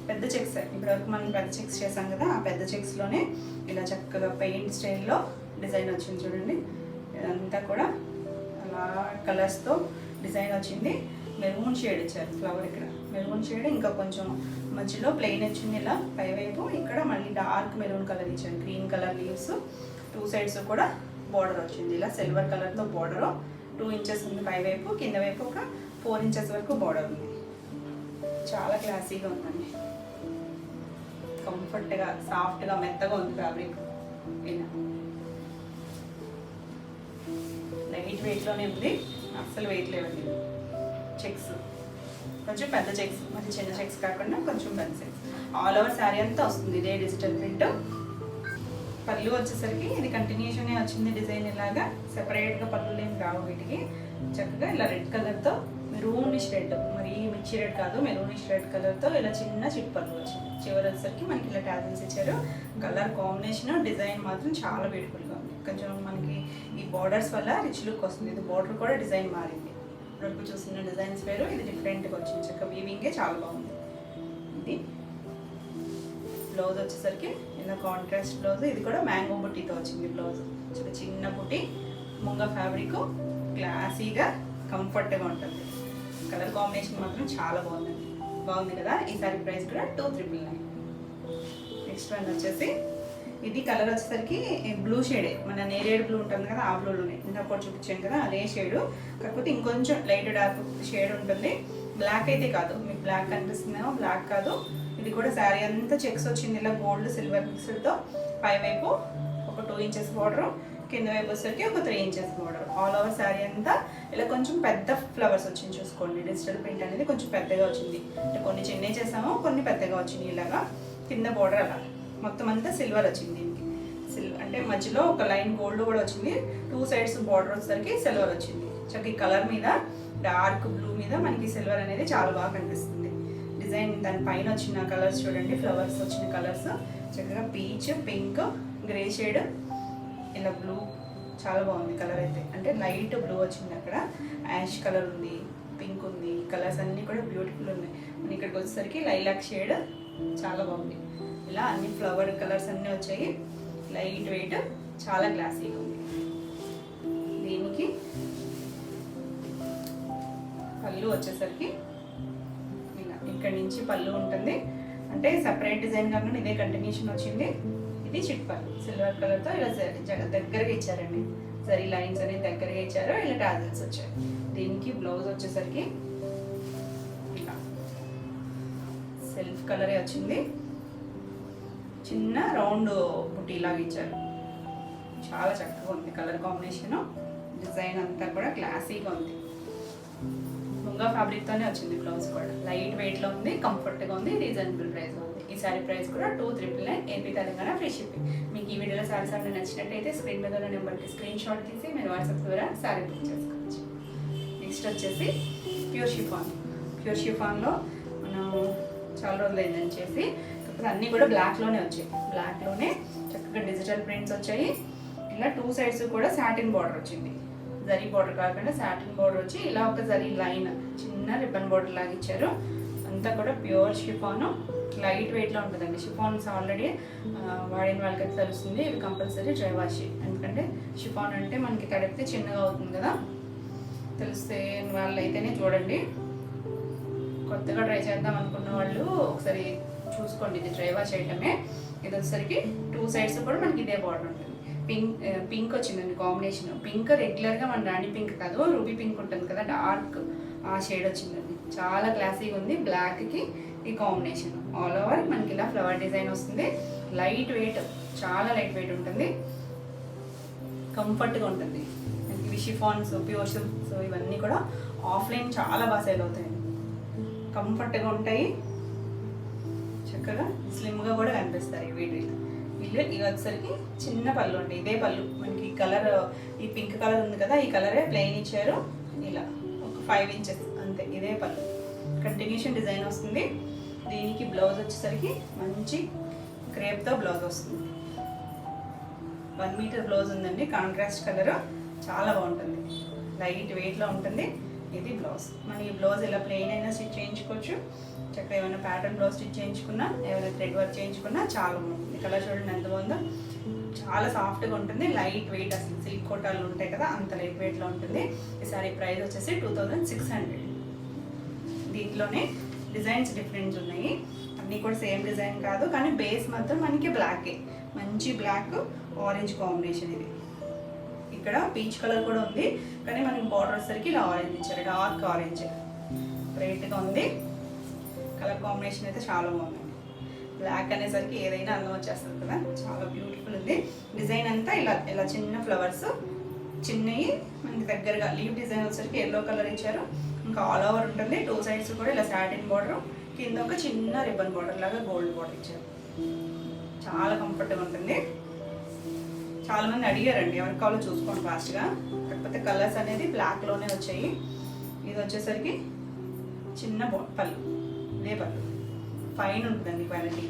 పెద్ద చెక్స్. ఇప్పటివరకు మనం పెద్ద చెక్స్ చేసాం కదా, ఆ పెద్ద చెక్స్లోనే ఇలా చక్కగా పెయింట్ స్టైల్లో డిజైన్ వచ్చింది చూడండి. ఇదంతా కూడా అలా కలర్స్తో డిజైన్ వచ్చింది. మెరూన్ షేడ్ ఇచ్చారు ఫ్లవర్, ఇక్కడ మెరూన్ షేడ్, ఇంకా కొంచెం మధ్యలో ప్లెయిన్ వచ్చింది ఇలా పైవైపు. ఇక్కడ మళ్ళీ డార్క్ మెరూన్ కలర్ ఇచ్చారు, గ్రీన్ కలర్ లీవ్స్. 2 సైడ్స్ కూడా బార్డర్ వచ్చింది, ఇలా సిల్వర్ కలర్తో బార్డరు. 2 ఇంచెస్ ఉంది పైవైపు, కింద వైపు ఒక 4 ఇంచెస్ వరకు బార్డర్ ఉంది. చాలా క్లాసీగా ఉందండి, కంఫర్ట్గా సాఫ్ట్గా మెత్తగా ఉంది ఫ్యాబ్రిక్. ఇలా వెయిట్లోనే ఉంది, అస్సలు వెయిట్ లేవండి. చెక్స్ కొంచెం పెద్ద చెక్స్, మరి చిన్న చెక్స్ కాకుండా కొంచెం పెద్ద చెక్స్. ఆల్ ఓవర్ శారీ అంతా వస్తుంది ఇదే డిజిటల్ ప్రింట్. పళ్ళు వచ్చేసరికి ఇది కంటిన్యూషనే వచ్చింది డిజైన్, ఇలాగా సెపరేట్గా పళ్ళు ఏం రావు వీటికి. చక్కగా ఇలా రెడ్ కలర్తో మెరూనిష్ రెడ్, మరి మిర్చి రెడ్ కాదు, మెరూనిష్ రెడ్ కలర్తో ఇలా చిన్న చిట్ పళ్ళు వచ్చింది. చివరి వచ్చేసరికి మనకి ఇలా టాజిల్స్ ఇచ్చారు. కలర్ కాంబినేషన్ డిజైన్ మాత్రం చాలా బ్యూటిఫుల్గా ఉంది. కొంచెం మనకి ఈ బార్డర్స్ వల్ల రిచ్ లుక్ వస్తుంది. ఇది బార్డర్ కూడా డిజైన్ మారింది. ఇప్పుడు చూసిన డిజైన్స్ వేరు, ఇది డిఫరెంట్గా వచ్చింది. చక్కగా వీవింగే చాలా బాగుంది. ఇది బ్లౌజ్ వచ్చేసరికి ఇలా కాంట్రాస్ట్ బ్లౌజ్. ఇది కూడా మ్యాంగో బుట్టీతో వచ్చింది బ్లౌజ్. చిన్న బుట్టి, ముంగ ఫ్యాబ్రిక్, క్లాసీగా కంఫర్ట్గా ఉంటుంది. కలర్ కాంబినేషన్ మాత్రం చాలా బాగుందండి. బాగుంది కదా. ఈ సారీ ప్రైస్ కూడా 2,999. నెక్స్ట్ వన్ వచ్చేసి ఇది కలర్ వచ్చేసరికి బ్లూ షేడే, మన నేరేడ్ బ్లూ ఉంటుంది కదా, ఆ బ్లూలోనే ఇందాక చూపించాను కదా అదే షేడు. కాకపోతే ఇంకొంచెం లైట్ డార్క్ షేడ్ ఉంటుంది. బ్లాక్ అయితే కాదు, మీకు బ్లాక్ కనిపిస్తుందేమో, బ్లాక్ కాదు. ఇది కూడా శారీ అంతా చెక్స్ వచ్చింది ఇలా గోల్డ్ సిల్వర్ మిక్స్డ్తో. పై వైపు ఒక 2 ఇంచెస్ బార్డర్, కింద వైపు వచ్చేసరికి ఒక 3 inches border. All over sari అంతా ఇలా కొంచెం పెద్ద ఫ్లవర్స్ వచ్చింది. చూసుకోండి, డిజిటల్ ప్రింట్ అనేది కొంచెం పెద్దగా వచ్చింది. అంటే కొన్ని చిన్నవి చేసాము, కొన్ని పెద్దగా వచ్చింది. ఇలాగా కింద బార్డర్ అలా మొత్తం అంతా సిల్వర్ వచ్చింది దీనికి. అంటే మధ్యలో ఒక లైన్ గోల్డ్ కూడా వచ్చింది. 2 సైడ్స్ బార్డర్ వచ్చేసరికి సిల్వర్ వచ్చింది. చక్కగా ఈ కలర్ మీద డార్క్ బ్లూ మీద మనకి సిల్వర్ అనేది చాలా బాగా కనిపిస్తుంది. డిజైన్ దాని పైన వచ్చిన కలర్స్ చూడండి, ఫ్లవర్స్ వచ్చిన కలర్స్ చక్కగా పీచ్, పింక్, గ్రే షేడ్, ఇలా బ్లూ చాలా బాగుంది కలర్ అయితే. అంటే లైట్ బ్లూ వచ్చింది, అక్కడ యాష్ కలర్ ఉంది, పింక్ ఉంది. కలర్స్ అన్నీ కూడా బ్యూటిఫుల్ ఉన్నాయి. మన ఇక్కడికి వచ్చేసరికి లైలాక్ షేడ్ చాలా బాగుంది. ఇలా అన్ని ఫ్లవర్ కలర్స్ అన్నీ వచ్చాయి. లైట్ వెయిట్, చాలా క్లాసీగా ఉంది. దీనికి పళ్ళు వచ్చేసరికి ఇలా ఇక్కడి నుంచి పళ్ళు ఉంటుంది. అంటే సపరేట్ డిజైన్ కాకుండా ఇదే కంటిన్యూషన్ వచ్చింది. ఇది చిట్ పళ్ళు సిల్వర్ కలర్తో ఇలా దగ్గరగా ఇచ్చారండి. జరీ లైన్స్ అనేది దగ్గరగా ఇచ్చారు. ఇలా టాజిల్స్ వచ్చాయి. దీనికి బ్లౌజ్ వచ్చేసరికి ఇలా సెల్ఫ్ కలరే వచ్చింది. చిన్న రౌండ్ బుట్టి లాగా ఇచ్చారు. చాలా చక్కగా ఉంది కలర్ కాంబినేషన్. డిజైన్ అంతా కూడా క్లాసీగా ఉంది. ముంగా ఫ్యాబ్రిక్తోనే వచ్చింది బ్లౌజ్ కూడా. లైట్ వెయిట్లో ఉంది, కంఫర్ట్గా ఉంది, రీజనబుల్ ప్రైస్లో ఉంది. ఈ శారీ ప్రైస్ కూడా 2,999 ఏపీ తెలంగాణ ఫ్రీ షిప్పింగ్. మీకు ఈ వీడియోలో శారీస్ అన్నీ నచ్చినట్టయితే స్క్రీన్ మీద ఉన్న నెంబర్కి స్క్రీన్ షాట్ తీసి మీరు వాట్సాప్ ద్వారా శారీ బుక్ చేసుకోవచ్చు. నెక్స్ట్ వచ్చేసి ప్యూర్ షిఫాన్. ప్యూర్ షిఫాన్లో మనం చాలా రోజులు అయిందని చేసి అన్నీ కూడా బ్లాక్లోనే వచ్చాయి. బ్లాక్లోనే చక్కగా డిజిటల్ ప్రింట్స్ వచ్చాయి. ఇలా 2 సైడ్స్ కూడా సాటిన్ బార్డర్ వచ్చింది. జరీ బార్డర్ కాకుండా సాటిన్ బార్డర్ వచ్చి ఇలా ఒక జరీ లైన్ చిన్న రిబ్బన్ బార్డర్ లాగా ఇచ్చారు. అంతా కూడా ప్యూర్ షిఫాను. లైట్ వెయిట్లో ఉంటుందండి. షిఫాన్స్ ఆల్రెడీ వాడిన వాళ్ళకి తెలుస్తుంది. ఇవి కంపల్సరీ డ్రై వాష్. ఎందుకంటే షిఫాన్ అంటే మనకి తడిపితే చిన్నగా అవుతుంది కదా, తెలిస్తే వాళ్ళు అయితేనే చూడండి. కొత్తగా ట్రై చేద్దాం అనుకున్న వాళ్ళు ఒకసారి చూసుకోండి. ఇది డ్రై వాష్ ఐటమే. ఇది వచ్చేసరికి 2 సైడ్స్ కూడా మనకి ఇదే బార్డర్ ఉంటుంది. పింక్ వచ్చిందండి కాంబినేషన్. పింక్ రెగ్యులర్గా మన రాణి పింక్ కాదు, రూబీ పింక్ ఉంటుంది కదా, డార్క్ ఆ షేడ్ వచ్చిందండి. చాలా క్లాసీగా ఉంది. బ్లాక్కి ఈ కాంబినేషన్. ఆల్ ఓవర్ మనకి ఇలా ఫ్లవర్ డిజైన్ వస్తుంది. లైట్ వెయిట్, చాలా లైట్ వెయిట్ ఉంటుంది, కంఫర్ట్గా ఉంటుంది. ఇవి షిఫాన్స్, ప్యూర్ సిల్క్స్ ఇవన్నీ కూడా ఆఫ్లైన్ చాలా బాగా సేల్ అవుతాయి. కంఫర్ట్గా ఉంటాయి, చక్కగా స్లిమ్గా కూడా కనిపిస్తాయి వీటిలో. ఇవి వచ్చేసరికి చిన్న పళ్ళు అండి. ఇదే పళ్ళు మనకి కలర్, ఈ పింక్ కలర్ ఉంది కదా, ఈ కలరే ప్లెయిన్ ఇచ్చారు. ఇలా ఒక 5 ఇంచెస్ అంతే. ఇదే పళ్ళు కంటిన్యూషన్ డిజైన్ వస్తుంది. దీనికి బ్లౌజ్ వచ్చేసరికి మంచి క్రేప్తో బ్లౌజ్ వస్తుంది. 1 మీటర్ బ్లౌజ్ ఉందండి. కాంట్రాస్ట్ కలర్ చాలా బాగుంటుంది. లైట్ వెయిట్లో ఉంటుంది. ఇది బ్లౌజ్. మనం ఈ బ్లౌజ్ ఇలా ప్లెయిన్ అయినా స్టిచ్ చేయించుకోవచ్చు. చక్కగా ఏమైనా ప్యాటర్న్ బ్లౌజ్ స్టిచ్ చేయించుకున్నా, ఏమైనా థ్రెడ్ వర్క్ చేయించుకున్నా చాలా బాగుంటుంది. కలర్ చూడండి ఎంత బాగుందో. చాలా సాఫ్ట్గా ఉంటుంది. లైట్ వెయిట్, అసలు సిల్క్ కోటాలు ఉంటాయి కదా అంత లైట్ వెయిట్లో ఉంటుంది. ఈ సారీ ప్రైస్ వచ్చేసి 2,600. దీంట్లోనే డిజైన్స్ డిఫరెంట్ ఉన్నాయి. అన్నీ కూడా సేమ్ డిజైన్ కాదు, కానీ బేస్ మాత్రం మనకి బ్లాకే. మంచి బ్లాక్ ఆరెంజ్ కాంబినేషన్. ఇది ఇక్కడ పీచ్ కలర్ కూడా ఉంది, కానీ మనకి బార్డర్ వచ్చేసరికి ఇలా ఆరెంజ్ ఇచ్చారు. డార్క్ ఆరెంజ్ బ్రైట్గా ఉంది. కలర్ కాంబినేషన్ అయితే చాలా బాగుంది. బ్లాక్ అనేసరికి ఏదైనా అందం వచ్చేస్తుంది కదా, చాలా బ్యూటిఫుల్ ఉంది. డిజైన్ అంతా ఇలా ఇలా చిన్న ఫ్లవర్స్ చిన్నవి మనకి దగ్గరగా లీవ్ డిజైన్ వచ్చేసరికి ఎల్లో కలర్ ఇచ్చారు. ఇంకా ఆల్ ఓవర్ ఉంటుంది. 2 సైడ్స్ కూడా ఇలా సాటిన్ బార్డర్, కింద ఒక చిన్న రిబ్బన్ బార్డర్ లాగా గోల్డ్ బార్డర్ ఇచ్చారు. చాలా కంఫర్ట్గా ఉంటుంది. చాలామంది అడిగారండి, ఎవరికి కావాలో చూసుకోండి ఫాస్ట్గా. కాకపోతే కలర్స్ అనేది బ్లాక్లోనే వచ్చాయి. ఇది వచ్చేసరికి చిన్న పళ్ళు, ఇదే పళ్ళు ఫైన్ ఉంటుందండి క్వాలిటీ.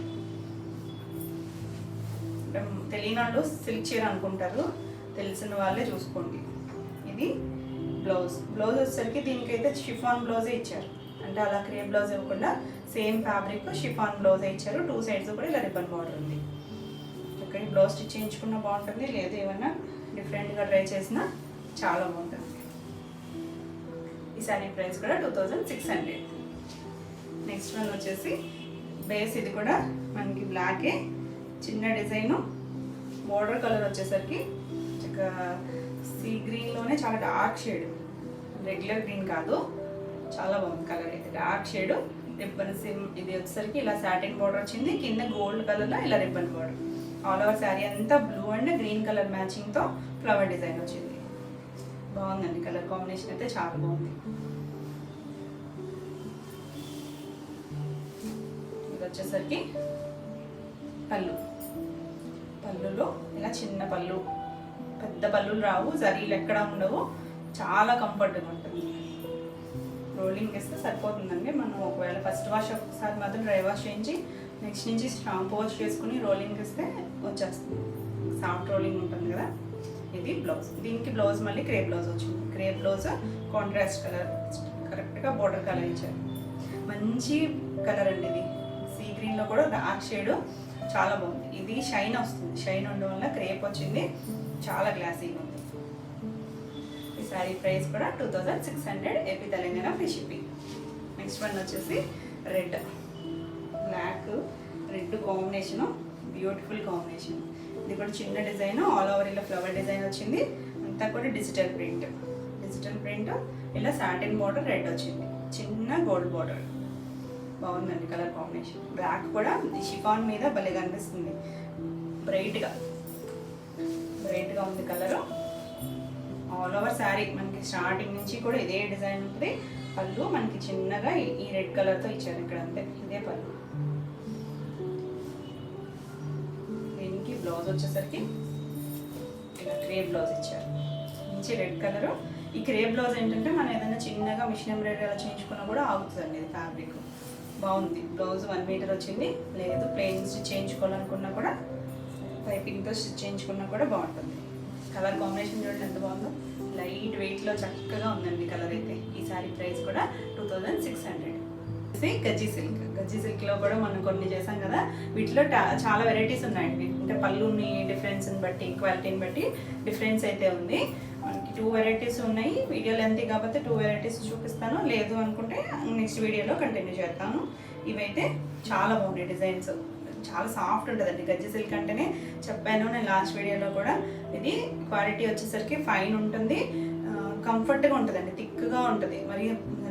తెలియని వాళ్ళు సిల్క్ చీర అనుకుంటారు, తెలిసిన వాళ్ళే చూసుకోండి. ఇది బ్లౌజ్ వచ్చేసరికి దీనికైతే షిఫాన్ బ్లౌజే ఇచ్చారు. అంటే అలా క్రేప్ బ్లౌజ్ ఇవ్వకుండా సేమ్ ఫ్యాబ్రిక్ షిఫాన్ బ్లౌజే ఇచ్చారు. 2 సైడ్స్ కూడా ఇలా రిబ్బన్ బార్డర్ ఉంది. ఇక్కడ బ్లౌజ్ స్టిచ్ చేయించుకున్న బాగుంటుంది, లేదు ఏమన్నా డిఫరెంట్గా ట్రై చేసినా చాలా బాగుంటుంది. ఈ శారీ ప్రైస్ కూడా 2600. నెక్స్ట్ వన్ వచ్చేసి బేస్, ఇది కూడా మనకి బ్లాకే, చిన్న డిజైను, బోర్డర్ కలర్ వచ్చేసరికి ఒక సీ గ్రీన్లోనే చాలా డార్క్ షేడ్, రెగ్యులర్ గ్రీన్ కాదు, చాలా బాగుంది కలర్ అయితే. డార్క్ షేడ్ రిబ్బన్ సిమ్, ఇది వచ్చేసరికి ఇలా సాటిన్ బార్డర్ వచ్చింది, కింద గోల్డ్ కలర్లో ఇలా ribbon border. All over sari అంతా బ్లూ అండ్ గ్రీన్ కలర్ మ్యాచింగ్తో ఫ్లవర్ డిజైన్ వచ్చింది. బాగుందండి, కలర్ కాంబినేషన్ అయితే చాలా బాగుంది. ఇది వచ్చేసరికి పళ్ళులో ఇలా చిన్న పళ్ళు, పెద్ద పళ్ళులు రావు, జరీలు ఎక్కడ ఉండవు, చాలా కంఫర్ట్గా ఉంటుంది. రోలింగ్ వేస్తే సరిపోతుందండి. మనం ఒకవేళ ఫస్ట్ వాష్ ఒకసారి మాత్రం డ్రై వాష్ చేయించి నెక్స్ట్ నుంచి షాంపూ వాష్ చేసుకుని రోలింగ్ వేస్తే వచ్చేస్తుంది. సాఫ్ట్ రోలింగ్ ఉంటుంది కదా. ఇది బ్లౌజ్, దీనికి బ్లౌజ్ మళ్ళీ క్రేప్ బ్లౌజ్ వచ్చింది. క్రేప్ బ్లౌజ్ కాంట్రాస్ట్ కలర్, కరెక్ట్గా బోర్డర్ కలర్ ఇచ్చారు. మంచి కలర్ అండి ఇది. సీ గ్రీన్లో కూడా డార్క్ షేడ్, చాలా బాగుంది. ఇది షైన్ వస్తుంది, షైన్ ఉండడం వల్ల క్రేప్ వచ్చింది, చాలా గ్లాసీగా ఉంది. ఈ శారీ ప్రైస్ కూడా 2600, AP Telangana free shipping. Next one వచ్చేసి red, black red combination, beautiful combination. ఇది కూడా చిన్న డిజైన్, ఆల్ ఓవర్ ఇలా ఫ్లవర్ డిజైన్ వచ్చింది, అంతా కూడా డిజిటల్ ప్రింట్ ఇలా సాటిన్ బార్డర్ రెడ్ వచ్చింది, చిన్న గోల్డ్ బార్డర్. బాగుందండి కలర్ కాంబినేషన్. బ్లాక్ కూడా షిఫాన్ మీద భలేగా అనిపిస్తుంది, బ్రైట్గా ఉంది కలరు. ఆల్ ఓవర్ శారీ మనకి స్టార్టింగ్ నుంచి కూడా ఇదే డిజైన్ ఉంటుంది. పళ్ళు మనకి చిన్నగా ఈ రెడ్ కలర్తో ఇచ్చారు ఇక్కడ, అంతే, ఇదే పళ్ళు. దీనికి బ్లౌజ్ వచ్చేసరికి ఇలా క్రేప్ బ్లౌజ్ ఇచ్చారు, మంచి రెడ్ కలరు. ఈ క్రేప్ బ్లౌజ్ ఏంటంటే మనం ఏదైనా చిన్నగా మిషన్ ఎంబ్రాయిడరీ అలా చేయించుకున్నా కూడా ఆగుతుందండి. ఇది ఫ్యాబ్రిక్ బాగుంది. బ్లౌజ్ 1 మీటర్ వచ్చింది, లేదు ప్లెయిన్ స్టిచ్ చేయించుకోవాలనుకున్నా కూడా పైపింగ్తో స్టిచ్ చేయించుకున్నా కూడా బాగుంటుంది. కలర్ కాంబినేషన్ చూడండి ఎంత బాగుందో, లైట్ వెయిట్లో చక్కగా ఉందండి కలర్ అయితే. ఈ శారీ ప్రైస్ కూడా 2600. గజ్జీ సిల్క్లో కూడా మనం కొన్ని చేసాం కదా, వీటిలో చాలా వెరైటీస్ ఉన్నాయండి. అంటే పళ్ళుని డిఫరెన్స్ని బట్టి, క్వాలిటీని బట్టి డిఫరెన్స్ అయితే ఉంది. మనకి 2 వెరైటీస్ ఉన్నాయి. వీడియో లెంత్ కాబట్టి 2 వెరైటీస్ చూపిస్తాను, లేదు అనుకుంటే నెక్స్ట్ వీడియోలో కంటిన్యూ చేస్తాను. ఇవైతే చాలా బాగున్నాయి డిజైన్స్, చాలా సాఫ్ట్ ఉంటుందండి. గజ్జి సిల్క్ అంటేనే చెప్పాను నేను లాస్ట్ వీడియోలో కూడా. ఇది క్వాలిటీ వచ్చేసరికి ఫైన్ ఉంటుంది, కంఫర్ట్గా ఉంటుందండి, థిక్గా ఉంటుంది, మరి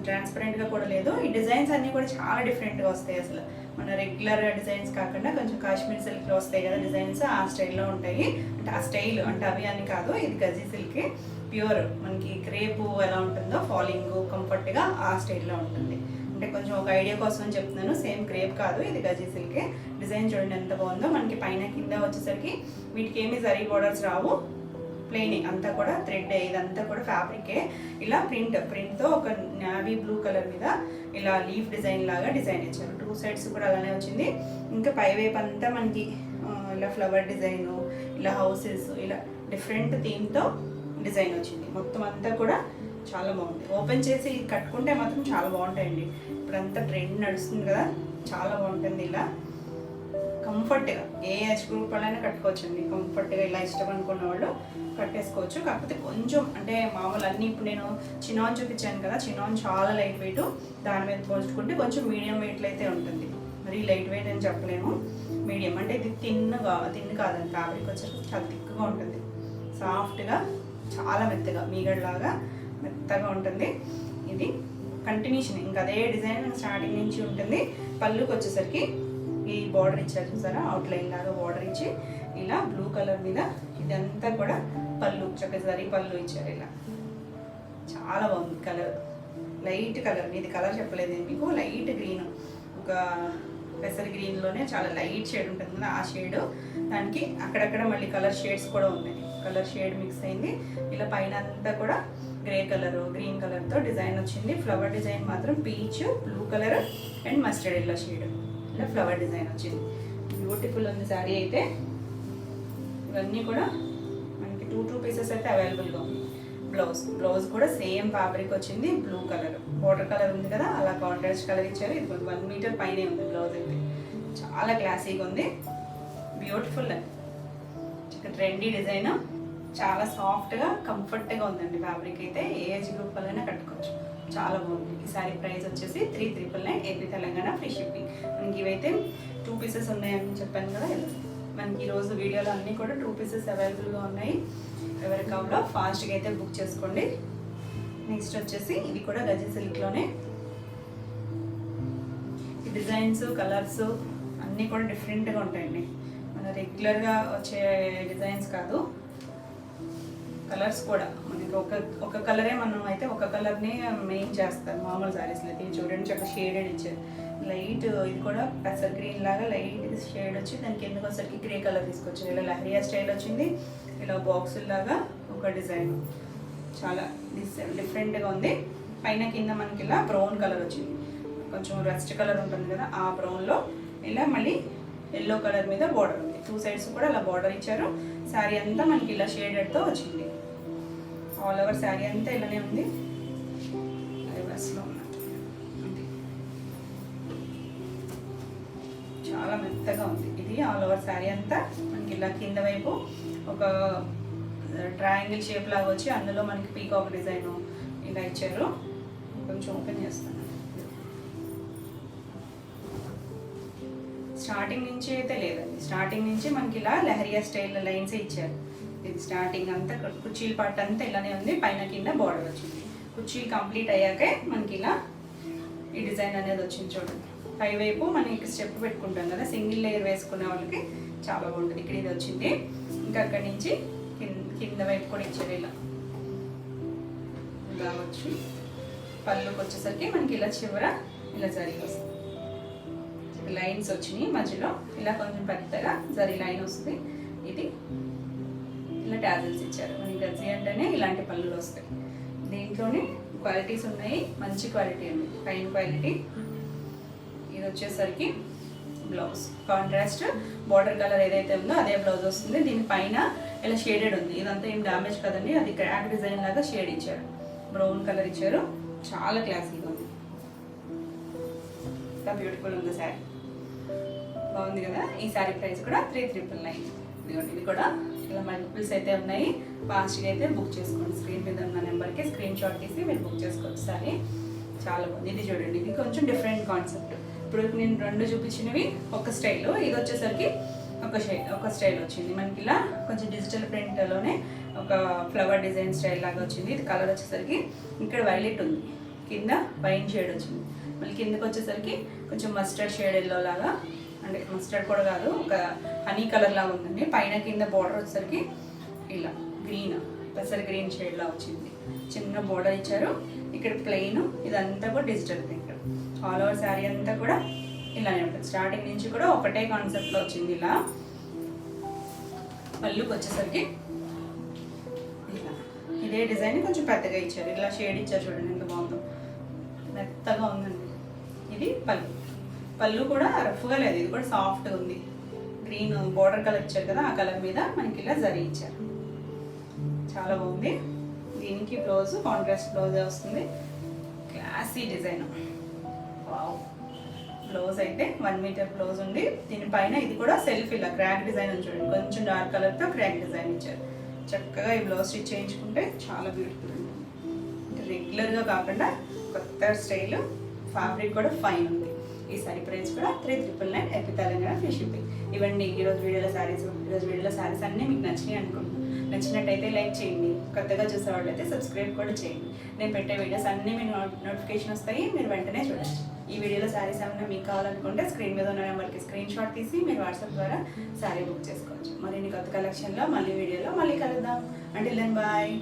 ట్రాన్స్పరెంట్గా కూడా లేదు. ఈ డిజైన్స్ అన్నీ కూడా చాలా డిఫరెంట్గా వస్తాయి. అసలు మన రెగ్యులర్ డిజైన్స్ కాకుండా కొంచెం కాశ్మీర్ సిల్క్లో వస్తాయి కదా డిజైన్స్, ఆ స్టైల్లో ఉంటాయి. అంటే ఆ స్టైల్ అంటే అవి అని కాదు, ఇది గజ్జి సిల్క్ ప్యూర్. మనకి క్రేపు ఎలా ఉంటుందో ఫాలింగ్ కంఫర్ట్గా ఆ స్టైల్లో ఉంటుంది. అంటే కొంచెం ఒక ఐడియా కోసం చెప్తున్నాను, సేమ్ క్రేప్ కాదు, ఇది గజ్జి సిల్కే. డిజైన్ చూడండి ఎంత బాగుందో. మనకి పైన కింద వచ్చేసరికి వీటికి ఏమి జరీ బోర్డర్స్ రావు, ప్లెయిన్ అంతా కూడా థ్రెడ్, ఇదంతా కూడా ఫ్యాబ్రికే. ఇలా ప్రింట్తో ఒక నావీ బ్లూ కలర్ మీద ఇలా లీఫ్ డిజైన్ లాగా డిజైన్ ఇచ్చారు. 2 సైడ్స్ కూడా అలానే వచ్చింది. ఇంకా పైవైపు అంతా మనకి ఇలా ఫ్లవర్ డిజైన్, ఇలా హౌసెస్, ఇలా డిఫరెంట్ థీమ్తో డిజైన్ వచ్చింది. మొత్తం అంతా కూడా చాలా బాగుంది. ఓపెన్ చేసి కట్టుకుంటే మాత్రం చాలా బాగుంటాయండి. ఇప్పుడంతా ట్రెండ్ నడుస్తుంది కదా, చాలా బాగుంటుంది. ఇలా కంఫర్ట్గా ఏ ఏజ్ గ్రూప్ వాళ్ళైనా కట్టుకోవచ్చు అండి. కంఫర్ట్గా ఇలా ఇష్టం అనుకున్న వాళ్ళు కట్టేసుకోవచ్చు. కాకపోతే కొంచెం అంటే మామూలు అన్నీ ఇప్పుడు నేను చినాన్ చూపించాను కదా, చినాన్ చాలా లైట్ వెయిట్, దాని మీద పోల్చుకుంటే కొంచెం మీడియం వెయిట్లో అయితే ఉంటుంది. మరి లైట్ వెయిట్ అని చెప్పలేము, మీడియం. అంటే ఇది తిన్ కాదండి, ఫ్యాబ్రిక్ వచ్చేసి చాలా థిక్గా ఉంటుంది, సాఫ్ట్గా, చాలా మెత్తగా, మీగడలాగా మెత్తగా ఉంటుంది. ఇది కంటిన్యూషన్ ఇంకా అదే డిజైన్ స్టార్టింగ్ నుంచి ఉంటుంది. పళ్ళుకి వచ్చేసరికి ఈ బార్డర్ ఇచ్చారు చూసారా, అవుట్లైన్ లాగా బార్డర్ ఇచ్చి ఇలా బ్లూ కలర్ మీద ఇదంతా కూడా పళ్ళు చక్కసారి పళ్ళు ఇచ్చారు ఇలా. చాలా బాగుంది కలర్, లైట్ కలర్. ఇది కలర్ చెప్పలేదు నేను మీకు, లైట్ గ్రీన్, ఒక పెసర్ గ్రీన్లోనే చాలా లైట్ షేడ్ ఉంటుంది కదా ఆ షేడ్. దానికి అక్కడక్కడ మళ్ళీ కలర్ షేడ్స్ కూడా ఉన్నాయి, కలర్ షేడ్ మిక్స్ అయింది. ఇలా పైన అంతా కూడా గ్రే కలర్ గ్రీన్ కలర్తో డిజైన్ వచ్చింది. ఫ్లవర్ డిజైన్ మాత్రం peach, blue colour and mustard yellow shade, ఇలా ఫ్లవర్ డిజైన్ వచ్చింది. బ్యూటిఫుల్ ఉంది శారీ అయితే. ఇవన్నీ కూడా మనకి టూ పీసెస్ అయితే అవైలబుల్గా ఉంది. బ్లౌజ్ కూడా సేమ్ ఫ్యాబ్రిక్ వచ్చింది, బ్లూ కలర్ బోర్డర్ కలర్ ఉంది కదా అలా కాంట్రాస్ట్ కలర్ ఇచ్చారు. ఇది 1 మీటర్ పైనే ఉంది బ్లౌజ్ అయితే. చాలా క్లాసీగా ఉంది, బ్యూటిఫుల్ అండి. ట్రెండీ డిజైన్, చాలా సాఫ్ట్గా కంఫర్ట్గా ఉందండి ఫ్యాబ్రిక్ అయితే. ఏ ఏజ్ గ్రూప్ వల్లైనా కట్టుకోవచ్చు, చాలా బాగుంది. ఈ సారీ ప్రైస్ వచ్చేసి 3,999 ఏపీ తెలంగాణ ఫ్రీ షిప్పింగ్. మనకి ఇవైతే 2 పీసెస్ ఉన్నాయని చెప్పాను కదా. మనకి ఈరోజు వీడియోలో అన్నీ కూడా 2 పీసెస్ అవైలబుల్గా ఉన్నాయి. ఎవరి కావాలో ఫాస్ట్గా అయితే బుక్ చేసుకోండి. నెక్స్ట్ వచ్చేసి ఇది కూడా గజి సిల్క్లోనే. ఈ డిజైన్స్ కలర్స్ అన్నీ కూడా డిఫరెంట్గా ఉంటాయండి. మన రెగ్యులర్గా వచ్చే డిజైన్స్ కాదు, కలర్స్ కూడా మనకి ఒక కలరే మనం అయితే ఒక కలర్ని మెయిన్ చేస్తారు మామూలు శారీస్లో అయితే. చూడండి చక్కగా షేడెడ్ ఇచ్చారు, లైట్. ఇది కూడా పెసర్ గ్రీన్ లాగా లైట్ షేడ్ వచ్చి దానికి ఎందుకు వచ్చరికి గ్రే కలర్ తీసుకొచ్చారు. ఇలా లహరియా స్టైల్ వచ్చింది, ఇలా బాక్సుల లాగా ఒక డిజైన్, చాలా డిఫరెంట్గా ఉంది. పైన కింద మనకి ఇలా బ్రౌన్ కలర్ వచ్చింది, కొంచెం రస్ట్ కలర్ ఉంటుంది కదా ఆ బ్రౌన్లో ఇలా మళ్ళీ ఎల్లో కలర్ మీద బార్డర్ ఉంది. 2 సైడ్స్ కూడా అలా బార్డర్ ఇచ్చారు. శారీ అంతా మనకి ఇలా షేడెడ్తో వచ్చింది. ఆల్ ఓవర్ శారీ అంతా ఇలానే ఉంది, రివర్స్లో ఉన్నట్టు. చాలా మెత్తగా ఉంది. ఇది ఆల్ ఓవర్ శారీ అంతా మనకి ఇలా కింద వైపు ఒక ట్రయాంగిల్ షేప్ లాగా వచ్చి అందులో మనకి పీకాక్ డిజైన్ ఇలా ఇచ్చారు. కొంచెం ఓపెన్ చేస్తాను. స్టార్టింగ్ నుంచి అయితే లేదండి, స్టార్టింగ్ నుంచి మనకి ఇలా లహరియా స్టైల్ లైన్స్ ఇచ్చారు. ఇది స్టార్టింగ్ అంతా కుర్చీల పార్ట్ అంతా ఇలానే ఉంది, పైన కింద బార్డర్ వచ్చింది. కుర్చీలు కంప్లీట్ అయ్యాకే మనకి ఇలా ఈ డిజైన్ అనేది వచ్చింది. చూడండి పై వైపు మనకి స్టెప్ పెట్టుకుంటాం కదా, సింగిల్ లేయర్ వేసుకునే వాళ్ళకి చాలా బాగుంటుంది. ఇక్కడ ఇది వచ్చింది. ఇంకా అక్కడి నుంచి కింద వైపు కూడా ఇచ్చారు ఇలా వచ్చి. పళ్ళుకి వచ్చేసరికి మనకి ఇలా చివర ఇలా జరీ వస్తుంది, లైన్స్ వచ్చినాయి మధ్యలో ఇలా కొంచెం పెద్దగా జరీ లైన్ వస్తుంది. ఇది ఇలా టాజిల్స్ ఇచ్చారు. మనకి గజ్జి అంటేనే ఇలాంటి పళ్ళులు వస్తాయి. దీంట్లోనే క్వాలిటీస్ ఉన్నాయి, మంచి క్వాలిటీ ఉంది, ఫైన్ క్వాలిటీ. ఇది వచ్చేసరికి బ్లౌజ్ కాంట్రాస్ట్ బార్డర్ కలర్ ఏదైతే ఉందో అదే బ్లౌజ్ వస్తుంది. దీనిపైన ఇలా షేడెడ్ ఉంది, ఇదంతా ఏం డ్యామేజ్ కదండి, అది క్రాక్ డిజైన్ లాగా షేడ్ ఇచ్చారు, బ్రౌన్ కలర్ ఇచ్చారు. చాలా క్లాసీగా ఉంది, ఇంకా బ్యూటిఫుల్ ఉంది శారీ, బాగుంది కదా. ఈ శారీ ప్రైస్ కూడా 3,999. ఇది కూడా ఇలా మల్టిపుల్స్ అయితే ఉన్నాయి. ఫాస్ట్గా అయితే బుక్ చేసుకోండి. స్క్రీన్ మీద ఉన్న నెంబర్కి స్క్రీన్ షాట్ తీసి మీరు బుక్ చేసుకోవచ్చు. సారీ చాలా బాగుంది. ఇది చూడండి, ఇది కొంచెం డిఫరెంట్ కాన్సెప్ట్. ఇప్పుడు నేను 2 చూపించినవి ఒక స్టైల్, ఇది వచ్చేసరికి ఒక స్టైల్ వచ్చింది. మనకి ఇలా కొంచెం డిజిటల్ ప్రింట్లోనే ఒక ఫ్లవర్ డిజైన్ స్టైల్ లాగా వచ్చింది. ఇది కలర్ వచ్చేసరికి ఇక్కడ వైలెట్ ఉంది, కింద వైన్ షేడ్ వచ్చింది. మళ్ళీ కిందకి వచ్చేసరికి కొంచెం మస్టర్డ్ షేడ్ ఎల్లో లాగా, అంటే మస్టర్డ్ కూడా కాదు, ఒక హనీ కలర్ లాగా ఉందండి. పైన కింద బార్డర్ వచ్చేసరికి ఇలా గ్రీన్, పెసర్ గ్రీన్ షేడ్లా వచ్చింది. చిన్న బార్డర్ ఇచ్చారు. ఇక్కడ ప్లెయిన్, ఇదంతా కూడా digital print. All over sari అంతా కూడా ఇలానే ఉంటుంది. స్టార్టింగ్ నుంచి కూడా ఒకటే కాన్సెప్ట్లో వచ్చింది. ఇలా పళ్ళుకి వచ్చేసరికి ఇలా ఇదే డిజైన్ కొంచెం పెద్దగా ఇచ్చారు, ఇలా షేడ్ ఇచ్చారు. చూడండి ఎంత బాగుందో, మెత్తగా ఉందండి. ఇది పళ్ళు కూడా రఫ్గా లేదు, ఇది కూడా సాఫ్ట్గా ఉంది. గ్రీన్ బార్డర్ కలర్ ఇచ్చారు కదా, ఆ కలర్ మీద మనకి ఇలా జరీ ఇచ్చారు. చాలా బాగుంది. దీనికి బ్లౌజ్ కాంట్రాస్ట్ బ్లౌజ్ వస్తుంది, క్లాసీ డిజైన్. వావ్, బ్లౌజ్ అయితే 1 మీటర్ బ్లౌజ్ ఉంది. దీనిపైన ఇది కూడా సెల్ఫ్ ఇలా క్రాక్ డిజైన్ ఉంది. చూడండి కొంచెం డార్క్ కలర్తో క్రాక్ డిజైన్ ఇచ్చారు. చక్కగా ఈ బ్లౌజ్ స్టిచ్ చేయించుకుంటే చాలా బ్యూటిఫుల్ ఉంటుంది. రెగ్యులర్గా కాకుండా కొత్త స్టైల్, ఫ్యాబ్రిక్ కూడా ఫైన్ ఉంది. ఈ సారీ ప్రైస్ కూడా 3,999 ఏపీ తెలంగాణ ఫ్రీ షిప్పింగ్. ఇవన్నీ ఈరోజు వీడియోలో శారీస్ అన్నీ మీకు నచ్చినాయి అనుకుంటున్నాను. నచ్చినట్టయితే లైక్ చేయండి, కొత్తగా చూసే వాళ్ళైతే సబ్స్క్రైబ్ కూడా చేయండి. నేను పెట్టే వీడియోస్ అన్నీ మీకు నోటిఫికేషన్ వస్తాయి, మీరు వెంటనే చూడొచ్చు. ఈ వీడియోలో శారీస్ ఏమైనా మీకు కావాలనుకుంటే స్క్రీన్ మీద ఉన్న నెంబర్కి స్క్రీన్ షాట్ తీసి మీరు వాట్సాప్ ద్వారా శారీ బుక్ చేసుకోవచ్చు. మరిన్ని కొత్త కలెక్షన్లో మళ్ళీ వీడియోలో మళ్ళీ కలుద్దాం. Until then bye.